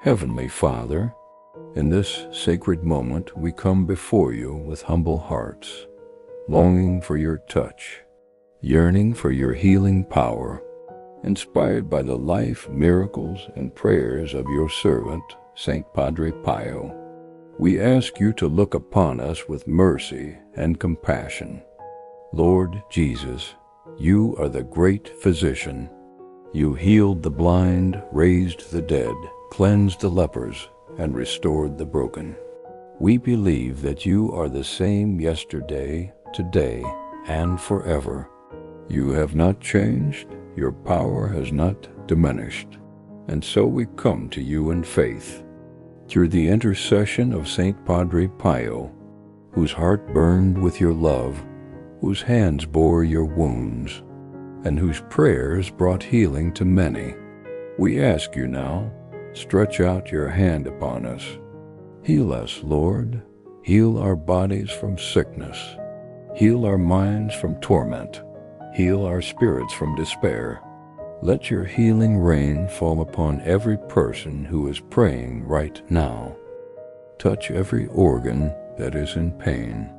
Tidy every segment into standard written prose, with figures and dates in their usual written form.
Heavenly Father, in this sacred moment we come before you with humble hearts, longing for your touch, yearning for your healing power, inspired by the life, miracles, and prayers of your servant, Saint Padre Pio. We ask you to look upon us with mercy and compassion. Lord Jesus, you are the great physician. You healed the blind, raised the dead, cleansed the lepers, and restored the broken. We believe that you are the same yesterday, today, and forever. You have not changed, your power has not diminished, and so we come to you in faith. Through the intercession of Saint Padre Pio, whose heart burned with your love, whose hands bore your wounds, and whose prayers brought healing to many, we ask you now, stretch out your hand upon us. Heal us, Lord. Heal our bodies from sickness. Heal our minds from torment. Heal our spirits from despair. Let your healing rain fall upon every person who is praying right now. Touch every organ that is in pain.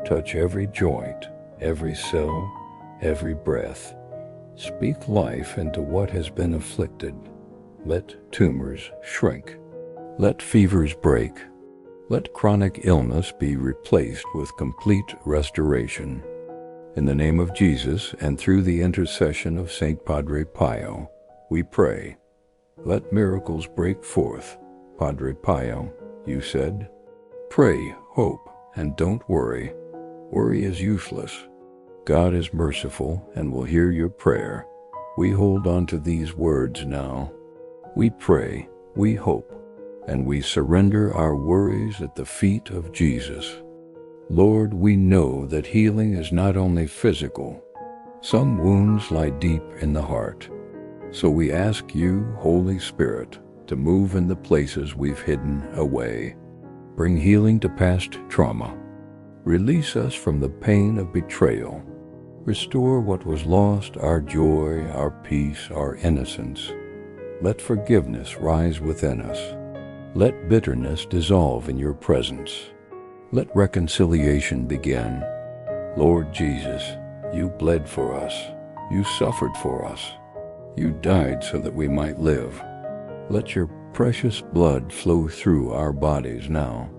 Touch every joint, every cell, every breath. Speak life into what has been afflicted. Let tumors shrink. Let fevers break. Let chronic illness be replaced with complete restoration. In the name of Jesus and through the intercession of Saint Padre Pio, we pray. Let miracles break forth. Padre Pio, you said, pray, hope, and don't worry. Worry is useless. God is merciful and will hear your prayer. We hold on to these words now. We pray, we hope, and we surrender our worries at the feet of Jesus. Lord, we know that healing is not only physical. Some wounds lie deep in the heart. So we ask you, Holy Spirit, to move in the places we've hidden away. Bring healing to past trauma. Release us from the pain of betrayal. Restore what was lost, our joy, our peace, our innocence. Let forgiveness rise within us. Let bitterness dissolve in your presence. Let reconciliation begin. Lord Jesus, you bled for us. You suffered for us. You died so that we might live. Let your precious blood flow through our bodies now,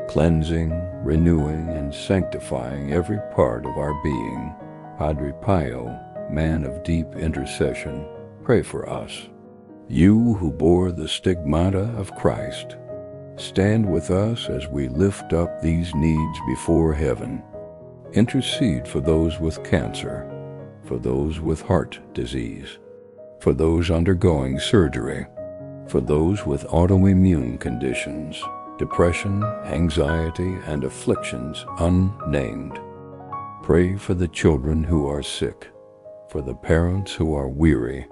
cleansing, renewing, and sanctifying every part of our being. Padre Pio, man of deep intercession, pray for us. You who bore the stigmata of Christ, stand with us as we lift up these needs before heaven. Intercede for those with cancer, for those with heart disease, for those undergoing surgery, for those with autoimmune conditions, depression, anxiety, and afflictions unnamed. Pray for the children who are sick, for the parents who are weary,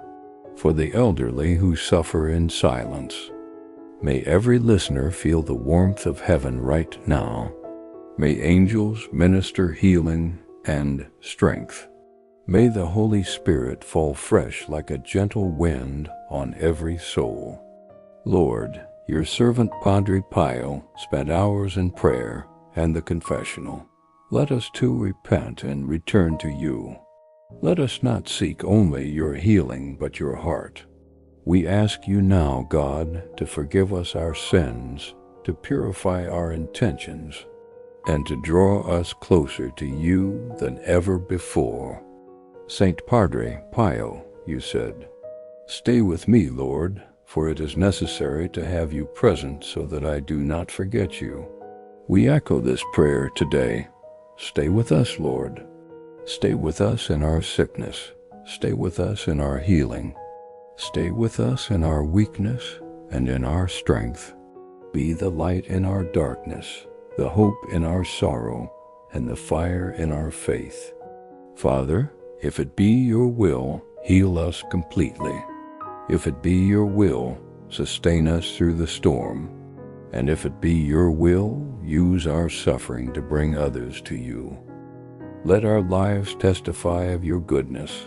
for the elderly who suffer in silence. May every listener feel the warmth of heaven right now. May angels minister healing and strength. May the Holy Spirit fall fresh like a gentle wind on every soul. Lord, your servant Padre Pio spent hours in prayer and the confessional. Let us too repent and return to you. Let us not seek only your healing but your heart. We ask you now, God, to forgive us our sins, to purify our intentions, and to draw us closer to you than ever before. Saint Padre Pio, you said, stay with me, Lord, for it is necessary to have you present so that I do not forget you. We echo this prayer today. Stay with us, Lord. Stay with us in our sickness. Stay with us in our healing. Stay with us in our weakness and in our strength. Be the light in our darkness, the hope in our sorrow, and the fire in our faith. Father, if it be your will, heal us completely. If it be your will, sustain us through the storm. And if it be your will, use our suffering to bring others to you. Let our lives testify of your goodness.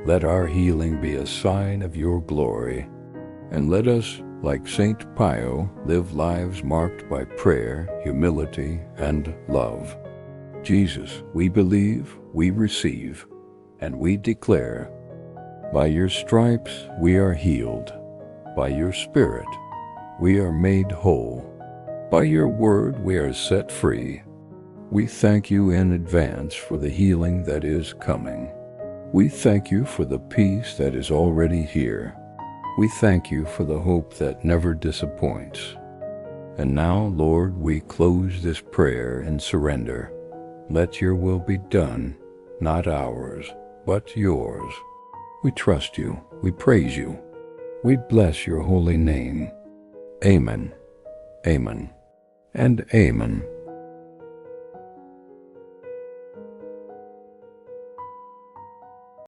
Let our healing be a sign of your glory. And let us like Saint Pio, live lives marked by prayer, humility, and love. Jesus, we believe, we receive, and we declare, by your stripes we are healed. By your Spirit we are made whole. By your word we are set free. We thank you in advance for the healing that is coming. We thank you for the peace that is already here. We thank you for the hope that never disappoints. And now, Lord, we close this prayer in surrender. Let your will be done, not ours, but yours. We trust you, we praise you, we bless your holy name. Amen, amen, and amen.